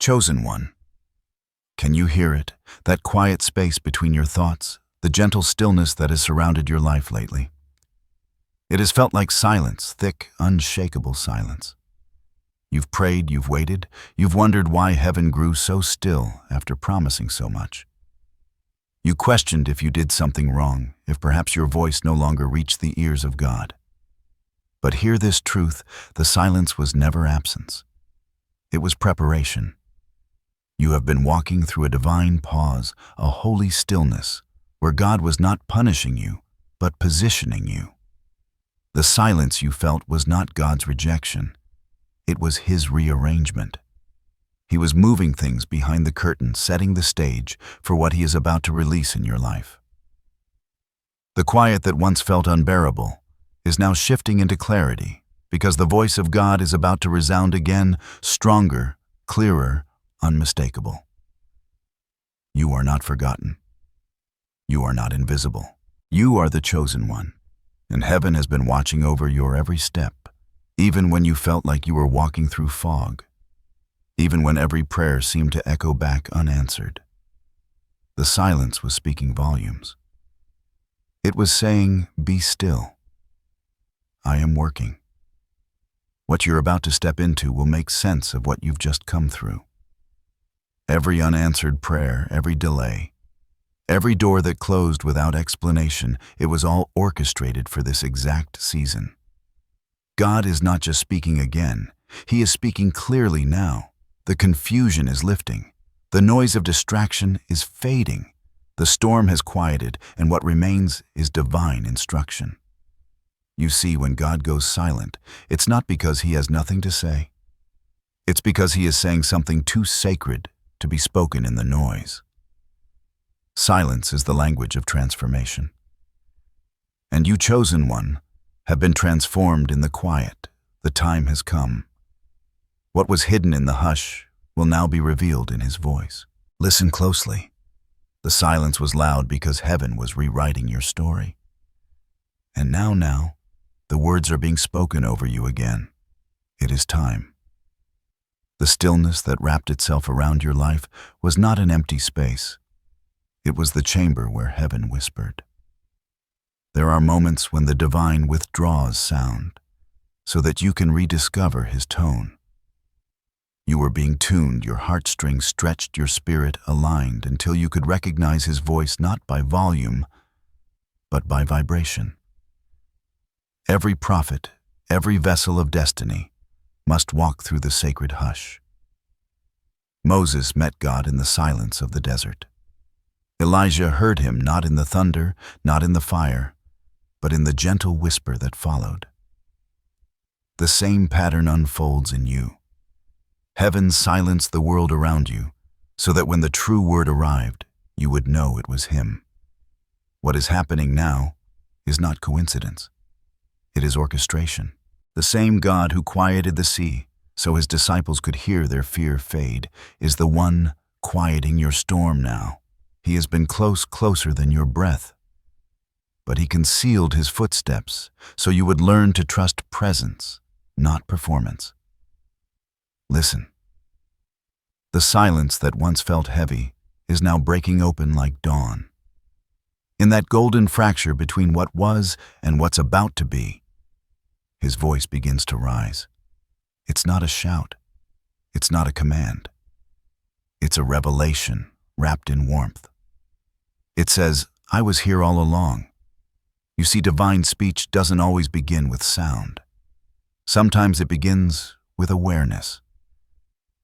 Chosen one. Can you hear it? That quiet space between your thoughts, the gentle stillness that has surrounded your life lately. It has felt like silence, thick, unshakable silence. You've prayed, you've waited, you've wondered why heaven grew so still after promising so much. You questioned if you did something wrong, if perhaps your voice no longer reached the ears of God. But hear this truth, the silence was never absence. It was preparation. You have been walking through a divine pause, a holy stillness, where God was not punishing you, but positioning you. The silence you felt was not God's rejection. It was His rearrangement. He was moving things behind the curtain, setting the stage for what He is about to release in your life. The quiet that once felt unbearable is now shifting into clarity, because the voice of God is about to resound again, stronger, clearer, unmistakable. You are not forgotten. You are not invisible. You are the chosen one, and heaven has been watching over your every step, even when you felt like you were walking through fog, even when every prayer seemed to echo back unanswered. The silence was speaking volumes. It was saying, "Be still. I am working." What you're about to step into will make sense of what you've just come through. Every unanswered prayer, every delay, every door that closed without explanation, it was all orchestrated for this exact season. God is not just speaking again, He is speaking clearly now. The confusion is lifting. The noise of distraction is fading. The storm has quieted, and what remains is divine instruction. You see, when God goes silent, it's not because He has nothing to say. It's because He is saying something too sacred to be spoken in the noise. Silence is the language of transformation. And you, chosen one, have been transformed in the quiet. The time has come. What was hidden in the hush will now be revealed in His voice. Listen closely. The silence was loud because heaven was rewriting your story. And now, the words are being spoken over you again. It is time. The stillness that wrapped itself around your life was not an empty space. It was the chamber where heaven whispered. There are moments when the divine withdraws sound, so that you can rediscover His tone. You were being tuned, your heartstrings stretched, your spirit aligned, until you could recognize His voice not by volume, but by vibration. Every prophet, every vessel of destiny, must walk through the sacred hush. Moses met God in the silence of the desert. Elijah heard Him not in the thunder, not in the fire, but in the gentle whisper that followed. The same pattern unfolds in you. Heaven silenced the world around you, so that when the true word arrived, you would know it was Him. What is happening now is not coincidence. It is orchestration. The same God who quieted the sea, so His disciples could hear their fear fade, is the one quieting your storm now. He has been closer than your breath. But He concealed His footsteps, so you would learn to trust presence, not performance. Listen. The silence that once felt heavy is now breaking open like dawn. In that golden fracture between what was and what's about to be, His voice begins to rise. It's not a shout. It's not a command. It's a revelation wrapped in warmth. It says, "I was here all along." You see, divine speech doesn't always begin with sound. Sometimes it begins with awareness.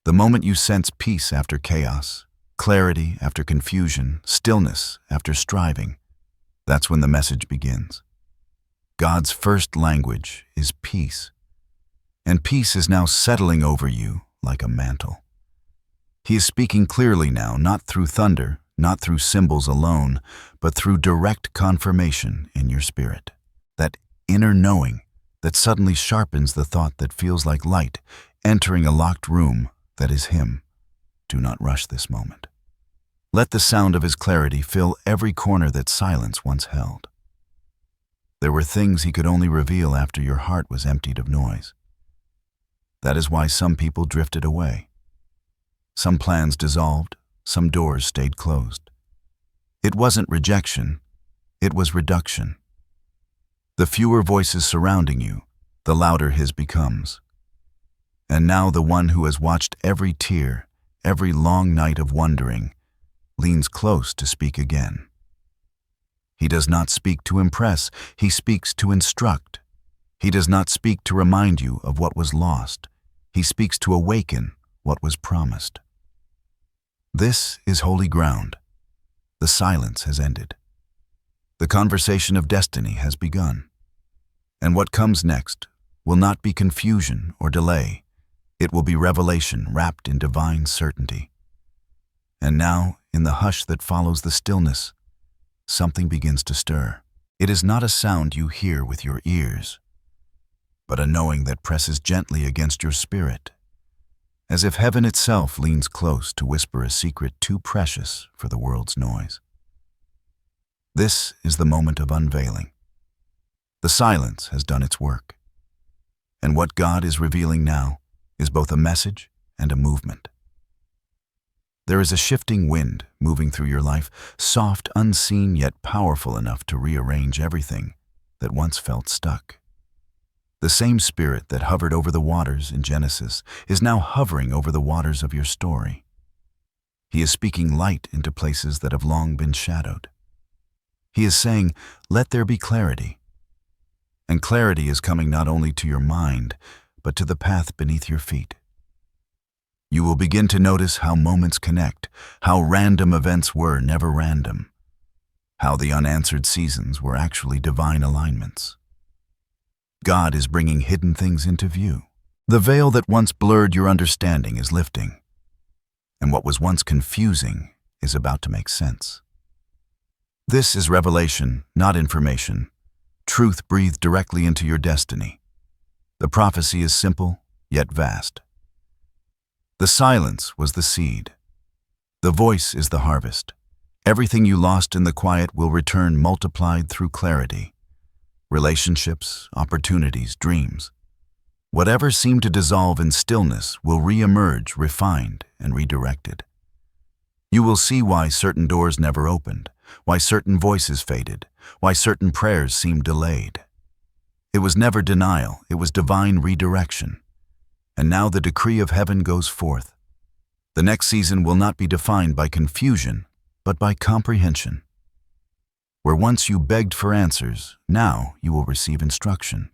The moment you sense peace after chaos, clarity after confusion, stillness after striving, that's when the message begins. God's first language is peace, and peace is now settling over you like a mantle. He is speaking clearly now, not through thunder, not through symbols alone, but through direct confirmation in your spirit. That inner knowing that suddenly sharpens the thought that feels like light entering a locked room that is Him. Do not rush this moment. Let the sound of His clarity fill every corner that silence once held. There were things He could only reveal after your heart was emptied of noise. That is why some people drifted away. Some plans dissolved, some doors stayed closed. It wasn't rejection, it was reduction. The fewer voices surrounding you, the louder his becomes. And now the one who has watched every tear, every long night of wondering, leans close to speak again. He does not speak to impress, he speaks to instruct. He does not speak to remind you of what was lost, he speaks to awaken what was promised. This is holy ground. The silence has ended. The conversation of destiny has begun. And what comes next will not be confusion or delay. It will be revelation wrapped in divine certainty. And now, in the hush that follows the stillness, something begins to stir. It is not a sound you hear with your ears, but a knowing that presses gently against your spirit, as if heaven itself leans close to whisper a secret too precious for the world's noise. This is the moment of unveiling. The silence has done its work, and what God is revealing now is both a message and a movement. There is a shifting wind moving through your life, soft, unseen, yet powerful enough to rearrange everything that once felt stuck. The same spirit that hovered over the waters in Genesis is now hovering over the waters of your story. He is speaking light into places that have long been shadowed. He is saying, "Let there be clarity." And clarity is coming not only to your mind, but to the path beneath your feet. You will begin to notice how moments connect, how random events were never random, how the unanswered seasons were actually divine alignments. God is bringing hidden things into view. The veil that once blurred your understanding is lifting, and what was once confusing is about to make sense. This is revelation, not information, truth breathed directly into your destiny. The prophecy is simple, yet vast. The silence was the seed. The voice is the harvest. Everything you lost in the quiet will return multiplied through clarity. Relationships, opportunities, dreams. Whatever seemed to dissolve in stillness will re-emerge refined and redirected. You will see why certain doors never opened, why certain voices faded, why certain prayers seemed delayed. It was never denial, it was divine redirection. And now the decree of heaven goes forth. The next season will not be defined by confusion, but by comprehension. Where once you begged for answers, now you will receive instruction.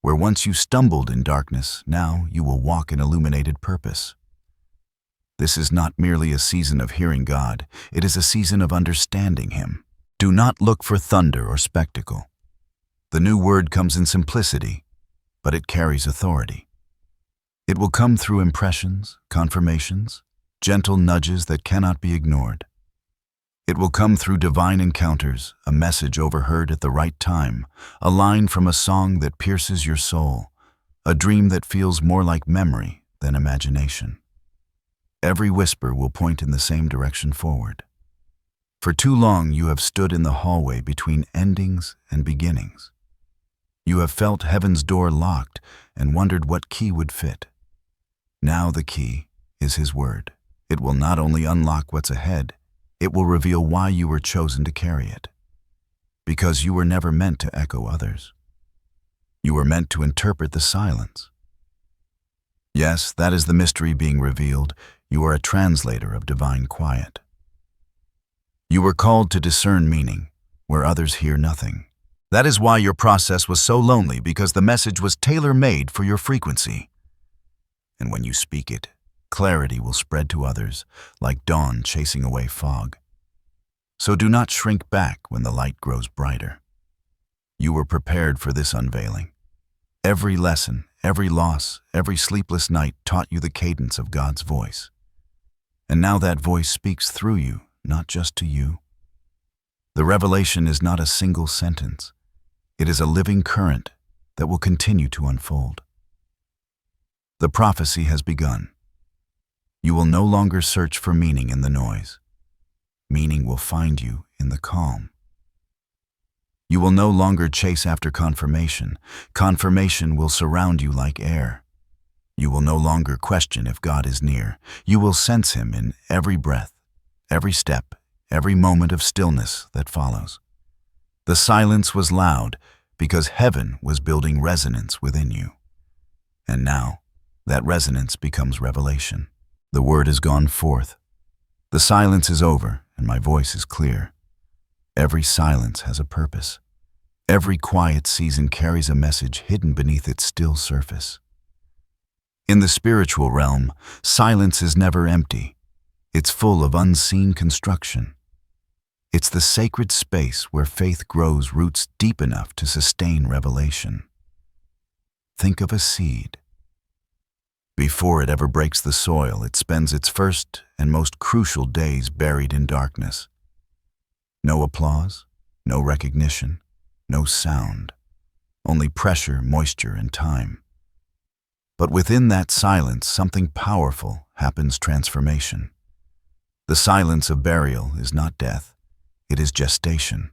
Where once you stumbled in darkness, now you will walk in illuminated purpose. This is not merely a season of hearing God, it is a season of understanding Him. Do not look for thunder or spectacle. The new word comes in simplicity, but it carries authority. It will come through impressions, confirmations, gentle nudges that cannot be ignored. It will come through divine encounters, a message overheard at the right time, a line from a song that pierces your soul, a dream that feels more like memory than imagination. Every whisper will point in the same direction forward. For too long you have stood in the hallway between endings and beginnings. You have felt heaven's door locked and wondered what key would fit. Now the key is His word. It will not only unlock what's ahead, it will reveal why you were chosen to carry it. Because you were never meant to echo others. You were meant to interpret the silence. Yes, that is the mystery being revealed. You are a translator of divine quiet. You were called to discern meaning where others hear nothing. That is why your process was so lonely, because the message was tailor-made for your frequency. And when you speak it, clarity will spread to others, like dawn chasing away fog. So do not shrink back when the light grows brighter. You were prepared for this unveiling. Every lesson, every loss, every sleepless night taught you the cadence of God's voice. And now that voice speaks through you, not just to you. The revelation is not a single sentence. It is a living current that will continue to unfold. The prophecy has begun. You will no longer search for meaning in the noise. Meaning will find you in the calm. You will no longer chase after confirmation. Confirmation will surround you like air. You will no longer question if God is near. You will sense Him in every breath, every step, every moment of stillness that follows. The silence was loud because heaven was building resonance within you. And now, that resonance becomes revelation. The word has gone forth. The silence is over, and my voice is clear. Every silence has a purpose. Every quiet season carries a message hidden beneath its still surface. In the spiritual realm, silence is never empty. It's full of unseen construction. It's the sacred space where faith grows roots deep enough to sustain revelation. Think of a seed. Before it ever breaks the soil, it spends its first and most crucial days buried in darkness. No applause, no recognition, no sound, only pressure, moisture, and time. But within that silence, something powerful happens: transformation. The silence of burial is not death, it is gestation.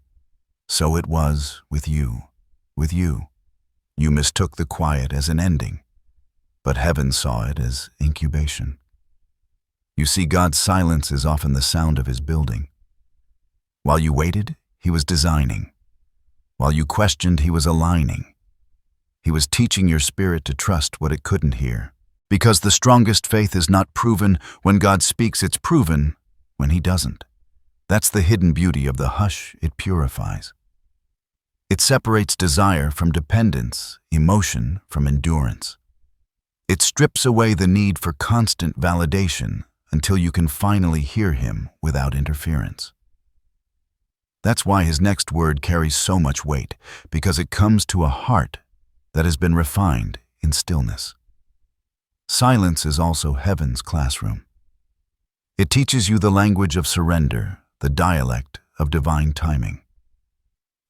So it was with you. With you. You mistook the quiet as an ending, but heaven saw it as incubation. You see, God's silence is often the sound of His building. While you waited, He was designing. While you questioned, He was aligning. He was teaching your spirit to trust what it couldn't hear. Because the strongest faith is not proven when God speaks, it's proven when He doesn't. That's the hidden beauty of the hush it purifies. It separates desire from dependence, emotion from endurance. It strips away the need for constant validation until you can finally hear Him without interference. That's why His next word carries so much weight, because it comes to a heart that has been refined in stillness. Silence is also heaven's classroom. It teaches you the language of surrender, the dialect of divine timing.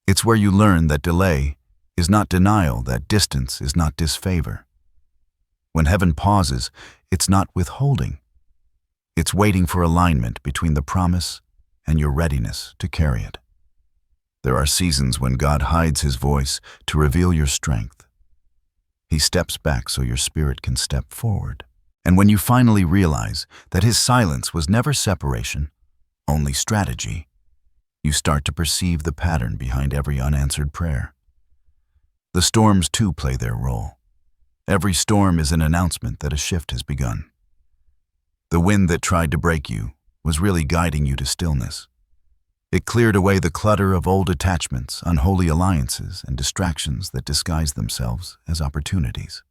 It's where you learn that delay is not denial, that distance is not disfavor. When heaven pauses, it's not withholding. It's waiting for alignment between the promise and your readiness to carry it. There are seasons when God hides His voice to reveal your strength. He steps back so your spirit can step forward. And when you finally realize that His silence was never separation, only strategy, you start to perceive the pattern behind every unanswered prayer. The storms too play their role. Every storm is an announcement that a shift has begun. The wind that tried to break you was really guiding you to stillness. It cleared away the clutter of old attachments, unholy alliances, and distractions that disguise themselves as opportunities.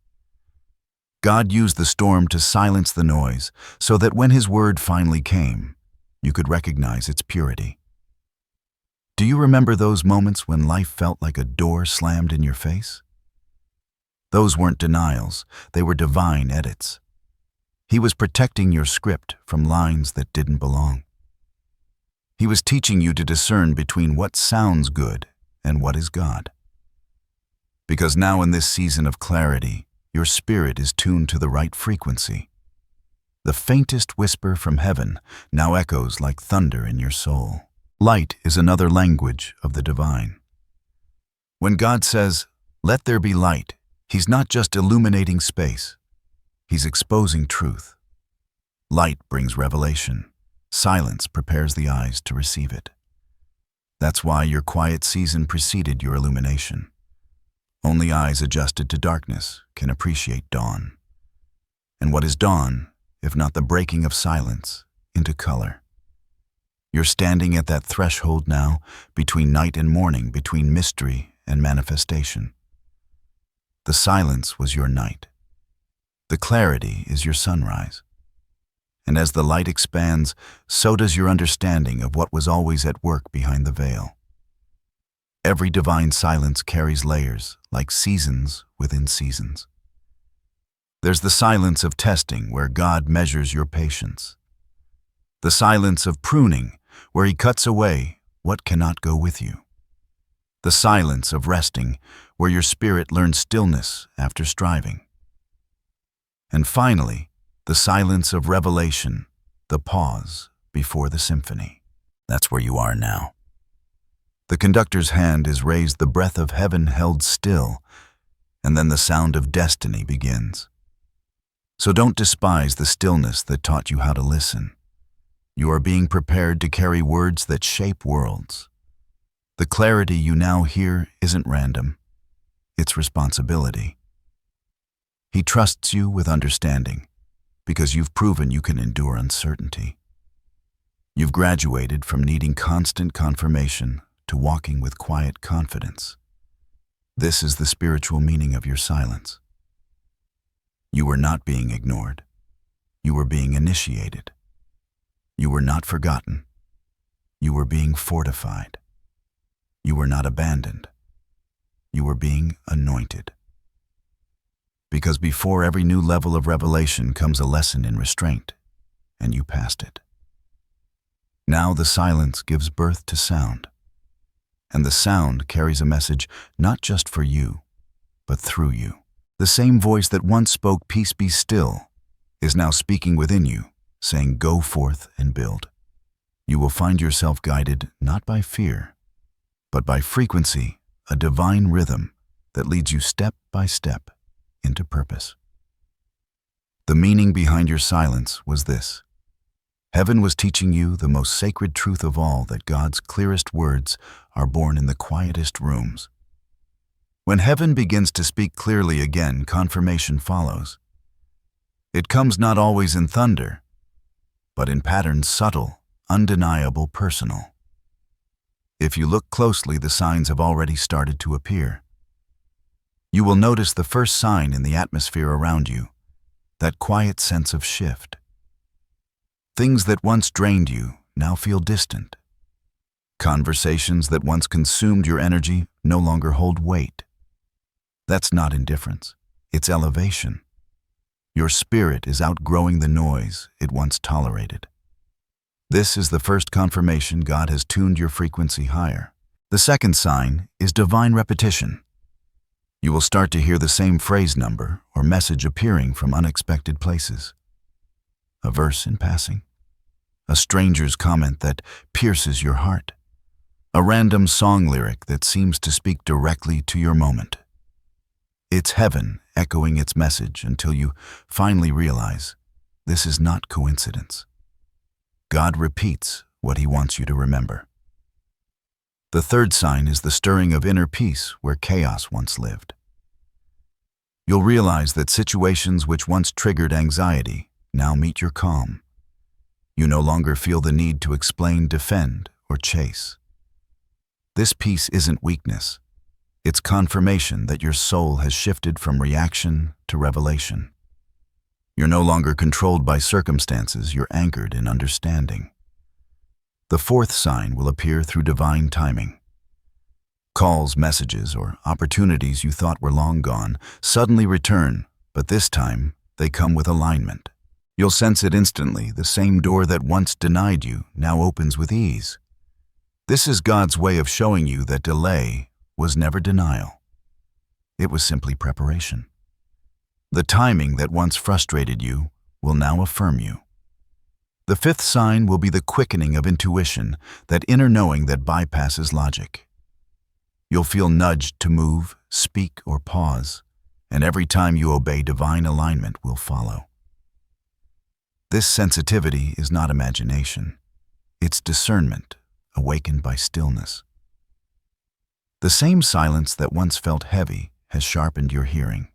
God used the storm to silence the noise so that when His word finally came, you could recognize its purity. Do you remember those moments when life felt like a door slammed in your face? Those weren't denials, they were divine edits. He was protecting your script from lines that didn't belong. He was teaching you to discern between what sounds good and what is God. Because now in this season of clarity, your spirit is tuned to the right frequency. The faintest whisper from heaven now echoes like thunder in your soul. Light is another language of the divine. When God says, "Let there be light," He's not just illuminating space. He's exposing truth. Light brings revelation. Silence prepares the eyes to receive it. That's why your quiet season preceded your illumination. Only eyes adjusted to darkness can appreciate dawn. And what is dawn, if not the breaking of silence into color? You're standing at that threshold now, between night and morning, between mystery and manifestation. The silence was your night. The clarity is your sunrise. And as the light expands, so does your understanding of what was always at work behind the veil. Every divine silence carries layers, like seasons within seasons. There's the silence of testing, where God measures your patience. The silence of pruning, where He cuts away what cannot go with you. The silence of resting, where your spirit learns stillness after striving. And finally, the silence of revelation, the pause before the symphony. That's where you are now. The conductor's hand is raised, the breath of heaven held still, and then the sound of destiny begins. So don't despise the stillness that taught you how to listen. You are being prepared to carry words that shape worlds. The clarity you now hear isn't random. It's responsibility. He trusts you with understanding because you've proven you can endure uncertainty. You've graduated from needing constant confirmation to walking with quiet confidence. This is the spiritual meaning of your silence. You were not being ignored. You were being initiated. You were not forgotten. You were being fortified. You were not abandoned. You were being anointed. Because before every new level of revelation comes a lesson in restraint, and you passed it. Now the silence gives birth to sound, and the sound carries a message not just for you, but through you. The same voice that once spoke, "Peace be still," is now speaking within you, saying, "Go forth and build." You will find yourself guided not by fear, but by frequency, a divine rhythm that leads you step by step into purpose. The meaning behind your silence was this. Heaven was teaching you the most sacred truth of all, that God's clearest words are born in the quietest rooms. When heaven begins to speak clearly again, confirmation follows. It comes not always in thunder, but in patterns subtle, undeniable, personal. If you look closely, the signs have already started to appear. You will notice the first sign in the atmosphere around you, that quiet sense of shift. Things that once drained you now feel distant. Conversations that once consumed your energy no longer hold weight. That's not indifference, it's elevation. Your spirit is outgrowing the noise it once tolerated. This is the first confirmation God has tuned your frequency higher. The second sign is divine repetition. You will start to hear the same phrase number or message appearing from unexpected places. A verse in passing, a stranger's comment that pierces your heart, a random song lyric that seems to speak directly to your moment. It's heaven echoing its message until you finally realize this is not coincidence. God repeats what He wants you to remember. The third sign is the stirring of inner peace where chaos once lived. You'll realize that situations which once triggered anxiety now meet your calm. You no longer feel the need to explain, defend, or chase. This peace isn't weakness. It's confirmation that your soul has shifted from reaction to revelation. You're no longer controlled by circumstances, you're anchored in understanding. The fourth sign will appear through divine timing. Calls, messages, or opportunities you thought were long gone suddenly return, but this time they come with alignment. You'll sense it instantly. The same door that once denied you now opens with ease. This is God's way of showing you that delay was never denial. It was simply preparation. The timing that once frustrated you will now affirm you. The fifth sign will be the quickening of intuition, that inner knowing that bypasses logic. You'll feel nudged to move, speak, or pause, and every time you obey, divine alignment will follow. This sensitivity is not imagination. It's discernment, awakened by stillness. The same silence that once felt heavy has sharpened your hearing.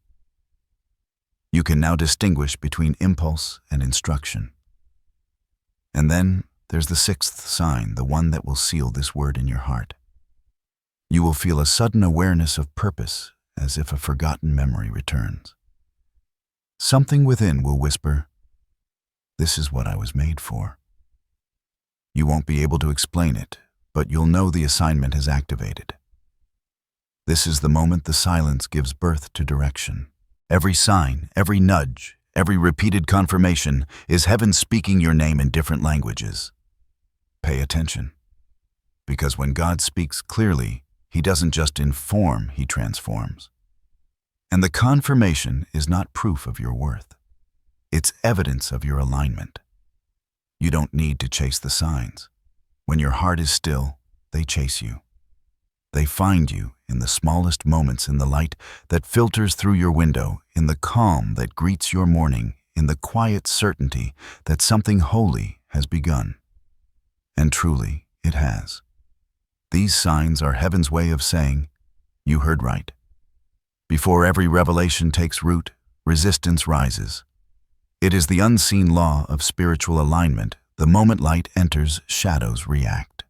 You can now distinguish between impulse and instruction. And then there's the sixth sign, the one that will seal this word in your heart. You will feel a sudden awareness of purpose, as if a forgotten memory returns. Something within will whisper, "This is what I was made for." You won't be able to explain it, but you'll know the assignment has activated. This is the moment the silence gives birth to direction. Every sign, every nudge, every repeated confirmation is heaven speaking your name in different languages. Pay attention, because when God speaks clearly, He doesn't just inform, He transforms. And the confirmation is not proof of your worth. It's evidence of your alignment. You don't need to chase the signs. When your heart is still, they chase you. They find you in the smallest moments, in the light that filters through your window, in the calm that greets your morning, in the quiet certainty that something holy has begun. And truly, it has. These signs are heaven's way of saying, "You heard right." Before every revelation takes root, resistance rises. It is the unseen law of spiritual alignment. The moment light enters, shadows react.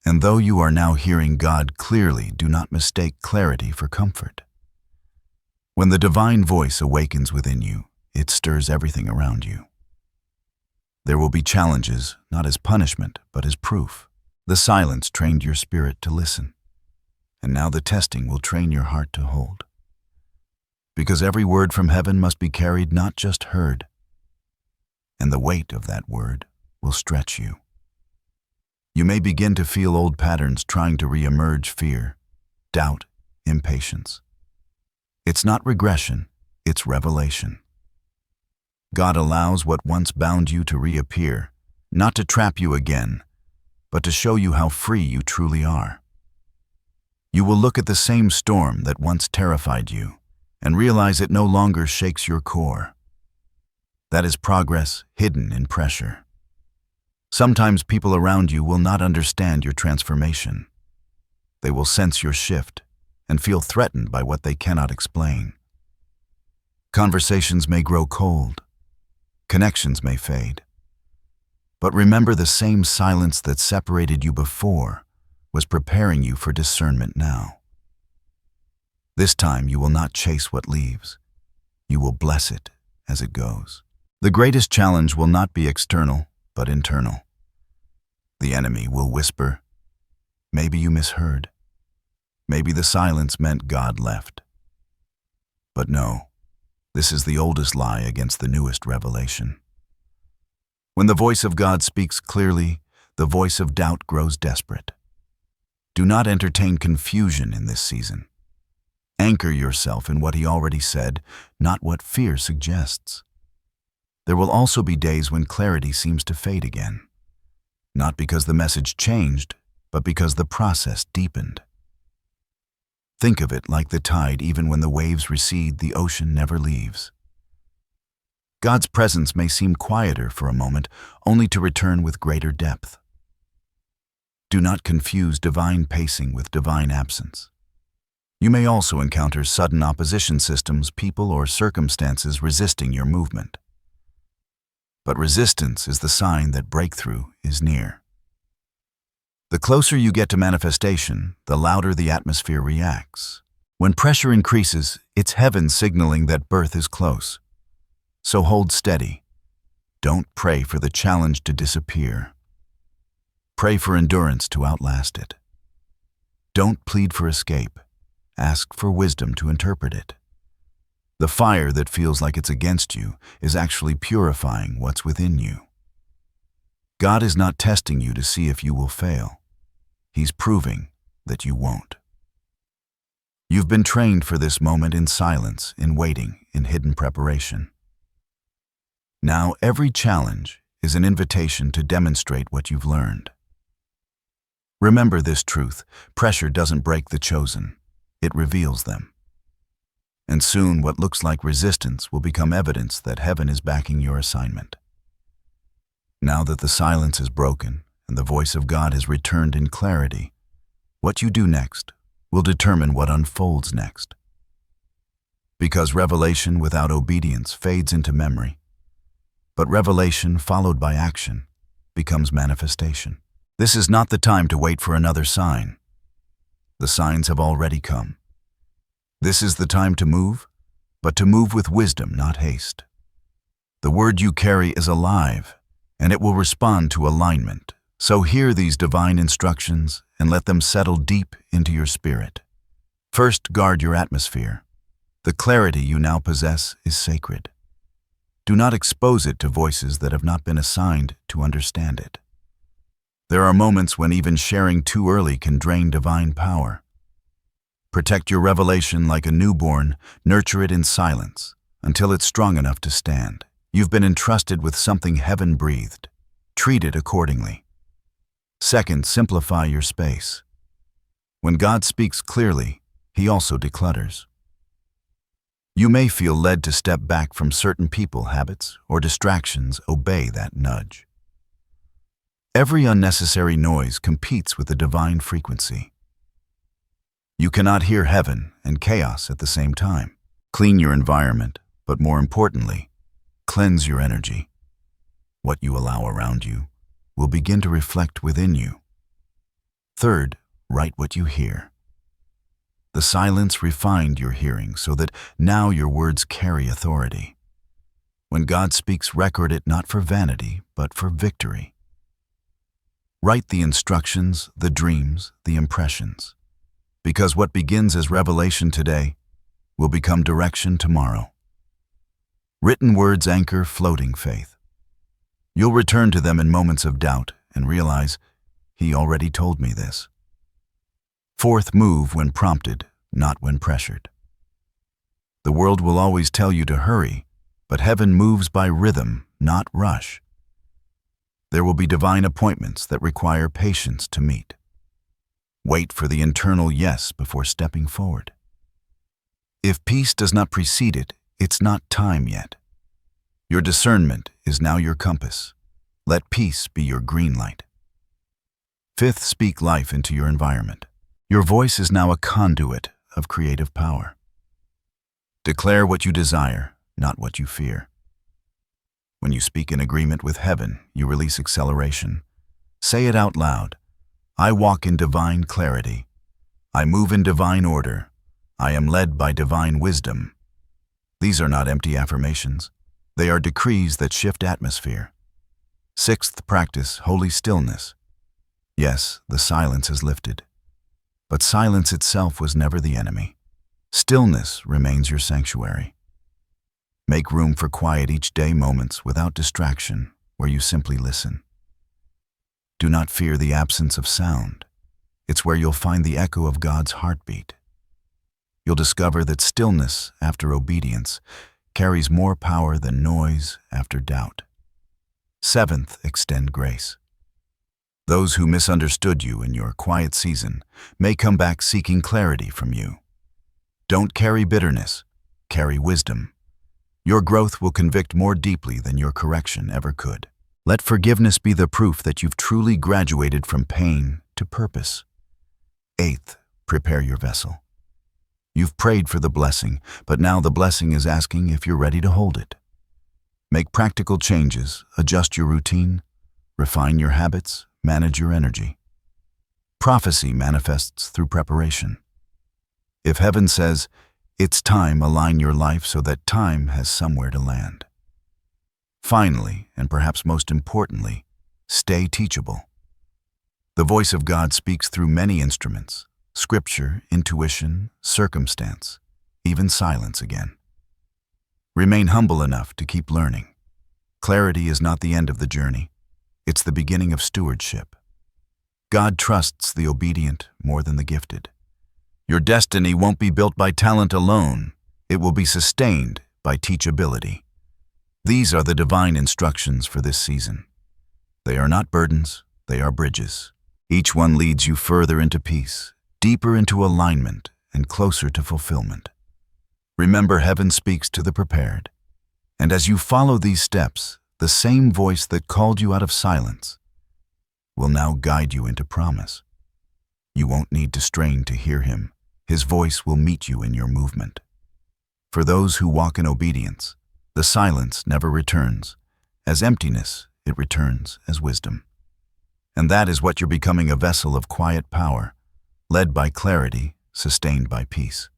And though you are now hearing God clearly, do not mistake clarity for comfort. When the divine voice awakens within you, it stirs everything around you. There will be challenges, not as punishment, but as proof. The silence trained your spirit to listen, and now the testing will train your heart to hold. Because every word from heaven must be carried, not just heard, and the weight of that word will stretch you. You may begin to feel old patterns trying to re-emerge: fear, doubt, impatience. It's not regression, it's revelation. God allows what once bound you to reappear, not to trap you again, but to show you how free you truly are. You will look at the same storm that once terrified you and realize it no longer shakes your core. That is progress hidden in pressure. Sometimes people around you will not understand your transformation. They will sense your shift and feel threatened by what they cannot explain. Conversations may grow cold. Connections may fade. But remember, the same silence that separated you before was preparing you for discernment now. This time you will not chase what leaves. You will bless it as it goes. The greatest challenge will not be external, but internal. The enemy will whisper, "Maybe you misheard. Maybe the silence meant God left." But no, this is the oldest lie against the newest revelation. When the voice of God speaks clearly, the voice of doubt grows desperate. Do not entertain confusion in this season. Anchor yourself in what He already said, not what fear suggests. There will also be days when clarity seems to fade again. Not because the message changed, but because the process deepened. Think of it like the tide. Even when the waves recede, the ocean never leaves. God's presence may seem quieter for a moment, only to return with greater depth. Do not confuse divine pacing with divine absence. You may also encounter sudden opposition: systems, people, or circumstances resisting your movement. But resistance is the sign that breakthrough is near. The closer you get to manifestation, the louder the atmosphere reacts. When pressure increases, it's heaven signaling that birth is close. So hold steady. Don't pray for the challenge to disappear. Pray for endurance to outlast it. Don't plead for escape. Ask for wisdom to interpret it. The fire that feels like it's against you is actually purifying what's within you. God is not testing you to see if you will fail. He's proving that you won't. You've been trained for this moment in silence, in waiting, in hidden preparation. Now every challenge is an invitation to demonstrate what you've learned. Remember this truth: pressure doesn't break the chosen, it reveals them. And soon what looks like resistance will become evidence that heaven is backing your assignment. Now that the silence is broken and the voice of God has returned in clarity, what you do next will determine what unfolds next. Because revelation without obedience fades into memory, but revelation followed by action becomes manifestation. This is not the time to wait for another sign. The signs have already come. This is the time to move, but to move with wisdom, not haste. The word you carry is alive, and it will respond to alignment. So hear these divine instructions and let them settle deep into your spirit. First, guard your atmosphere. The clarity you now possess is sacred. Do not expose it to voices that have not been assigned to understand it. There are moments when even sharing too early can drain divine power. Protect your revelation like a newborn, nurture it in silence until it's strong enough to stand. You've been entrusted with something heaven breathed. Treat it accordingly. Second, simplify your space. When God speaks clearly, He also declutters. You may feel led to step back from certain people, habits, or distractions. Obey that nudge. Every unnecessary noise competes with the divine frequency. You cannot hear heaven and chaos at the same time. Clean your environment, but more importantly, cleanse your energy. What you allow around you will begin to reflect within you. Third, write what you hear. The silence refined your hearing so that now your words carry authority. When God speaks, record it not for vanity, but for victory. Write the instructions, the dreams, the impressions. Because what begins as revelation today will become direction tomorrow. Written words anchor floating faith. You'll return to them in moments of doubt and realize, He already told me this. Fourth, move when prompted, not when pressured. The world will always tell you to hurry, but heaven moves by rhythm, not rush. There will be divine appointments that require patience to meet. Wait for the internal yes before stepping forward. If peace does not precede it, it's not time yet. Your discernment is now your compass. Let peace be your green light. Fifth, speak life into your environment. Your voice is now a conduit of creative power. Declare what you desire, not what you fear. When you speak in agreement with heaven, you release acceleration. Say it out loud. I walk in divine clarity. I move in divine order. I am led by divine wisdom. These are not empty affirmations. They are decrees that shift atmosphere. Sixth, practice holy stillness. Yes, the silence has lifted. But silence itself was never the enemy. Stillness remains your sanctuary. Make room for quiet each day, moments without distraction, where you simply listen. Do not fear the absence of sound. It's where you'll find the echo of God's heartbeat. You'll discover that stillness after obedience carries more power than noise after doubt. Seventh, extend grace. Those who misunderstood you in your quiet season may come back seeking clarity from you. Don't carry bitterness, carry wisdom. Your growth will convict more deeply than your correction ever could. Let forgiveness be the proof that you've truly graduated from pain to purpose. Eighth, prepare your vessel. You've prayed for the blessing, but now the blessing is asking if you're ready to hold it. Make practical changes, adjust your routine, refine your habits, manage your energy. Prophecy manifests through preparation. If heaven says, it's time, align your life so that time has somewhere to land. Finally, and perhaps most importantly, stay teachable. The voice of God speaks through many instruments: scripture, intuition, circumstance, even silence again. Remain humble enough to keep learning. Clarity is not the end of the journey. It's the beginning of stewardship. God trusts the obedient more than the gifted. Your destiny won't be built by talent alone. It will be sustained by teachability. These are the divine instructions for this season. They are not burdens, they are bridges. Each one leads you further into peace, deeper into alignment, and closer to fulfillment. Remember, heaven speaks to the prepared. And as you follow these steps, the same voice that called you out of silence will now guide you into promise. You won't need to strain to hear Him. His voice will meet you in your movement. For those who walk in obedience, the silence never returns. As emptiness, it returns as wisdom. And that is what you're becoming: a vessel of quiet power, led by clarity, sustained by peace.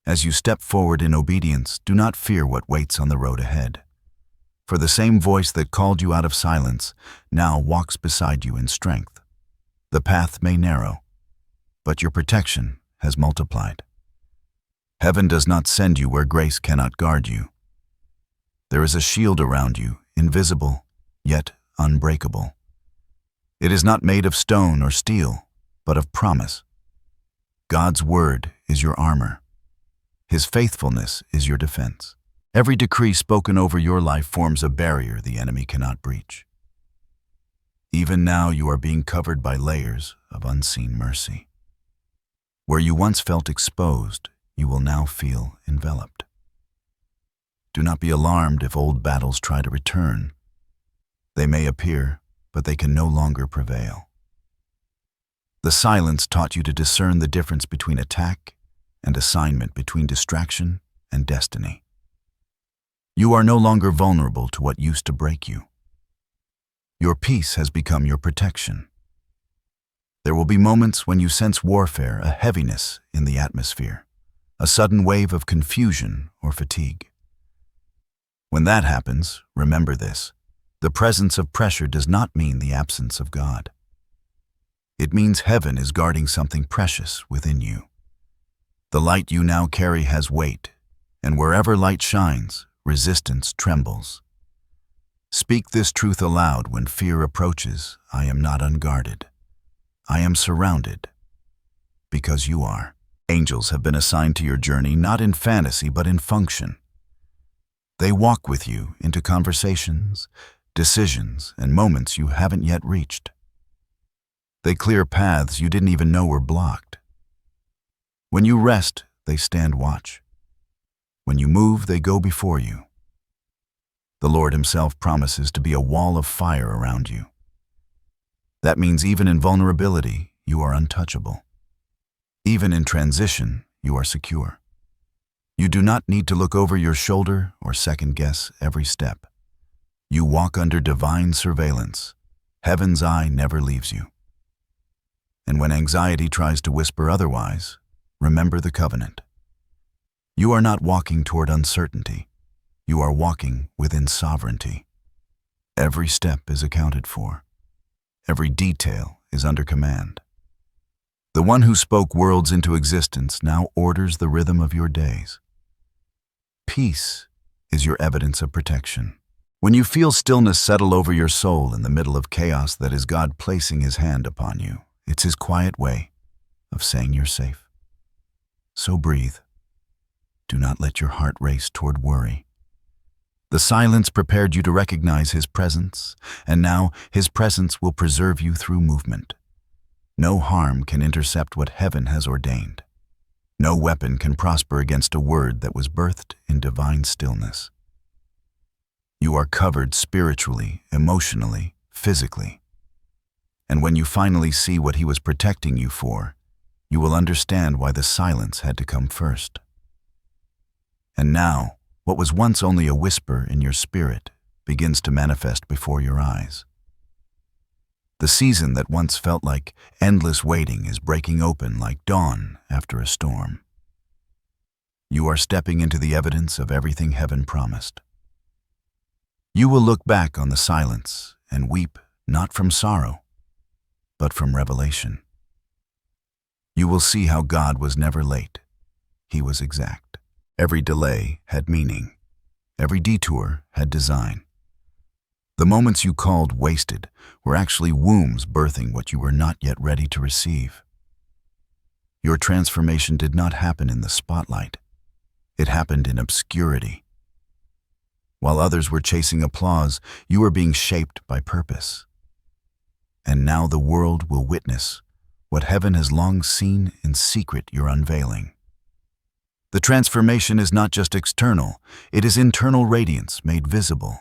As you step forward in obedience, do not fear what waits on the road ahead. For the same voice that called you out of silence now walks beside you in strength. The path may narrow, but your protection has multiplied. Heaven does not send you where grace cannot guard you. There is a shield around you, invisible, yet unbreakable. It is not made of stone or steel, but of promise. God's word is your armor. His faithfulness is your defense. Every decree spoken over your life forms a barrier the enemy cannot breach. Even now you are being covered by layers of unseen mercy. Where you once felt exposed, you will now feel enveloped. Do not be alarmed if old battles try to return. They may appear, but they can no longer prevail. The silence taught you to discern the difference between attack and assignment, between distraction and destiny. You are no longer vulnerable to what used to break you. Your peace has become your protection. There will be moments when you sense warfare, a heaviness in the atmosphere, a sudden wave of confusion or fatigue. When that happens, remember this: the presence of pressure does not mean the absence of God. It means heaven is guarding something precious within you. The light you now carry has weight, and wherever light shines, resistance trembles. Speak this truth aloud when fear approaches: I am not unguarded. I am surrounded, because you are. Angels have been assigned to your journey not in fantasy but in function. They walk with you into conversations, decisions, and moments you haven't yet reached. They clear paths you didn't even know were blocked. When you rest, they stand watch. When you move, they go before you. The Lord Himself promises to be a wall of fire around you. That means even in vulnerability, you are untouchable. Even in transition, you are secure. You do not need to look over your shoulder or second-guess every step. You walk under divine surveillance. Heaven's eye never leaves you. And when anxiety tries to whisper otherwise, remember the covenant. You are not walking toward uncertainty. You are walking within sovereignty. Every step is accounted for. Every detail is under command. The one who spoke worlds into existence now orders the rhythm of your days. Peace is your evidence of protection. When you feel stillness settle over your soul in the middle of chaos, that is God placing His hand upon you. It's His quiet way of saying you're safe. So breathe. Do not let your heart race toward worry. The silence prepared you to recognize His presence, and now His presence will preserve you through movement. No harm can intercept what heaven has ordained. No weapon can prosper against a word that was birthed in divine stillness. You are covered spiritually, emotionally, physically. And when you finally see what He was protecting you for, you will understand why the silence had to come first. And now, what was once only a whisper in your spirit begins to manifest before your eyes. The season that once felt like endless waiting is breaking open like dawn after a storm. You are stepping into the evidence of everything heaven promised. You will look back on the silence and weep not from sorrow, but from revelation. You will see how God was never late. He was exact. Every delay had meaning. Every detour had design. The moments you called wasted were actually wombs birthing what you were not yet ready to receive. Your transformation did not happen in the spotlight. It happened in obscurity. While others were chasing applause, you were being shaped by purpose. And now the world will witness what heaven has long seen in secret you're unveiling. The transformation is not just external, it is internal radiance made visible.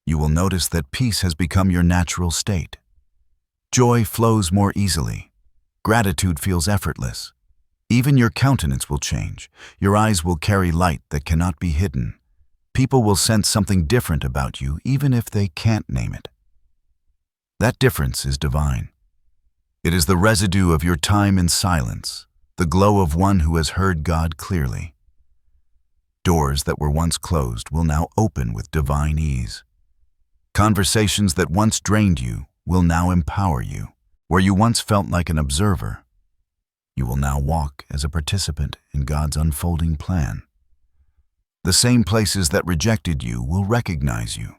You will notice that peace has become your natural state. Joy flows more easily. Gratitude feels effortless. Even your countenance will change. Your eyes will carry light that cannot be hidden. People will sense something different about you, even if they can't name it. That difference is divine. It is the residue of your time in silence, the glow of one who has heard God clearly. Doors that were once closed will now open with divine ease. Conversations that once drained you will now empower you. Where you once felt like an observer, you will now walk as a participant in God's unfolding plan. The same places that rejected you will recognize you,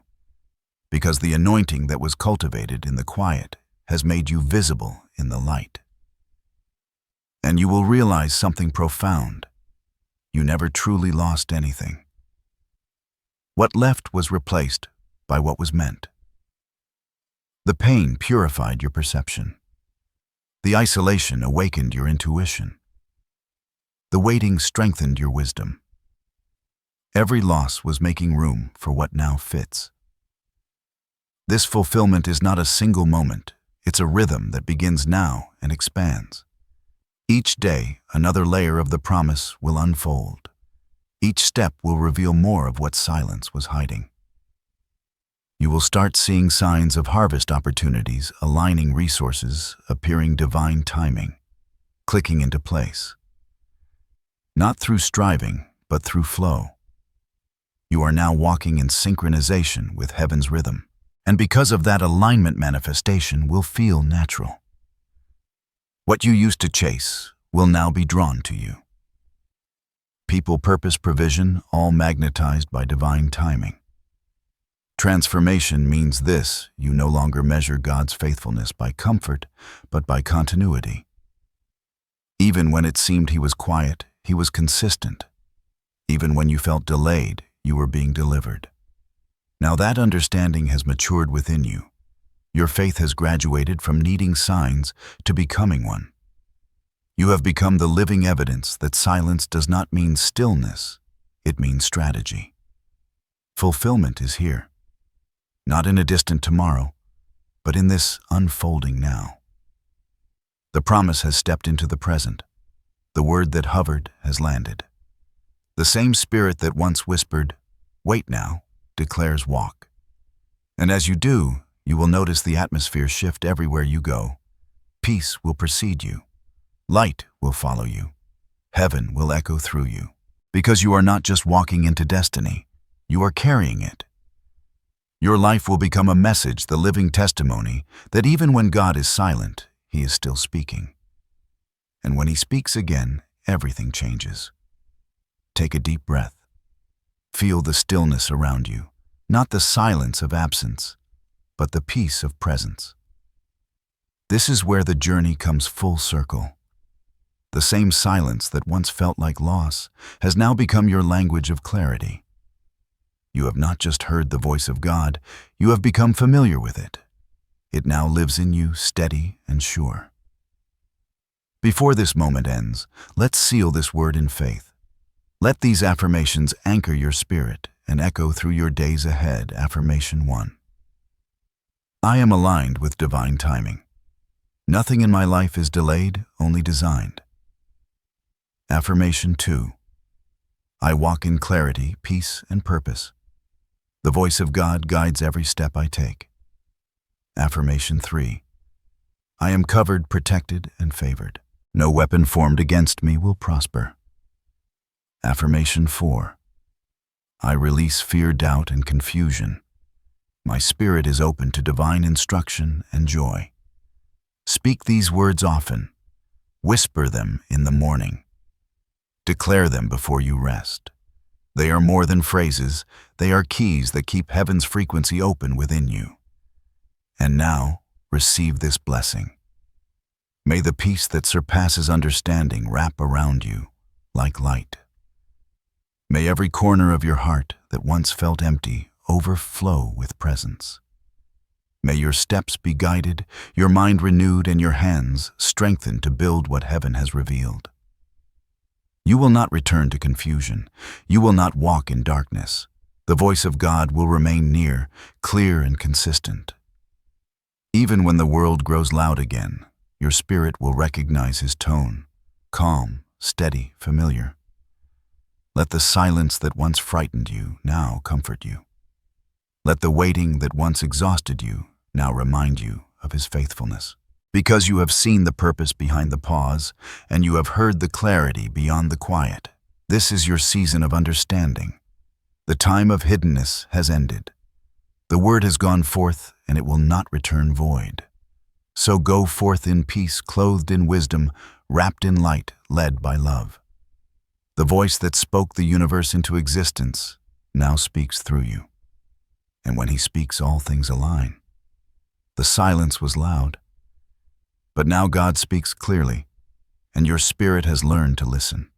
because the anointing that was cultivated in the quiet has made you visible in the light. And you will realize something profound. You never truly lost anything. What left was replaced by what was meant. The pain purified your perception. The isolation awakened your intuition. The waiting strengthened your wisdom. Every loss was making room for what now fits. This fulfillment is not a single moment. It's a rhythm that begins now and expands. Each day, another layer of the promise will unfold. Each step will reveal more of what silence was hiding. You will start seeing signs of harvest opportunities, aligning resources, appearing divine timing, clicking into place. Not through striving, but through flow. You are now walking in synchronization with heaven's rhythm, and because of that alignment, manifestation will feel natural. What you used to chase will now be drawn to you. People, purpose, provision, all magnetized by divine timing. Transformation means this: you no longer measure God's faithfulness by comfort, but by continuity. Even when it seemed He was quiet, He was consistent. Even when you felt delayed, you were being delivered. Now that understanding has matured within you. Your faith has graduated from needing signs to becoming one. You have become the living evidence that silence does not mean stillness, it means strategy. Fulfillment is here. Not in a distant tomorrow, but in this unfolding now. The promise has stepped into the present. The word that hovered has landed. The same spirit that once whispered, "Wait now," declares walk. And as you do, you will notice the atmosphere shift everywhere you go. Peace will precede you. Light will follow you. Heaven will echo through you. Because you are not just walking into destiny, you are carrying it. Your life will become a message, the living testimony that even when God is silent, He is still speaking. And when He speaks again, everything changes. Take a deep breath. Feel the stillness around you, not the silence of absence, but the peace of presence. This is where the journey comes full circle. The same silence that once felt like loss has now become your language of clarity. You have not just heard the voice of God, you have become familiar with it. It now lives in you, steady and sure. Before this moment ends, let's seal this word in faith. Let these affirmations anchor your spirit and echo through your days ahead. Affirmation 1. I am aligned with divine timing. Nothing in my life is delayed, only designed. Affirmation 2. I walk in clarity, peace, and purpose. The voice of God guides every step I take. Affirmation 3. I am covered, protected, and favored. No weapon formed against me will prosper. Affirmation 4. I release fear, doubt, and confusion. My spirit is open to divine instruction and joy. Speak these words often. Whisper them in the morning. Declare them before you rest. They are more than phrases, they are keys that keep heaven's frequency open within you. And now, receive this blessing. May the peace that surpasses understanding wrap around you like light. May every corner of your heart that once felt empty overflow with presence. May your steps be guided, your mind renewed, and your hands strengthened to build what heaven has revealed. You will not return to confusion. You will not walk in darkness. The voice of God will remain near, clear and consistent. Even when the world grows loud again, your spirit will recognize His tone, calm, steady, familiar. Let the silence that once frightened you now comfort you. Let the waiting that once exhausted you now remind you of His faithfulness. Because you have seen the purpose behind the pause, and you have heard the clarity beyond the quiet, this is your season of understanding. The time of hiddenness has ended. The word has gone forth, and it will not return void. So go forth in peace, clothed in wisdom, wrapped in light, led by love. The voice that spoke the universe into existence now speaks through you. And when He speaks, all things align. The silence was loud, but now God speaks clearly, and your spirit has learned to listen.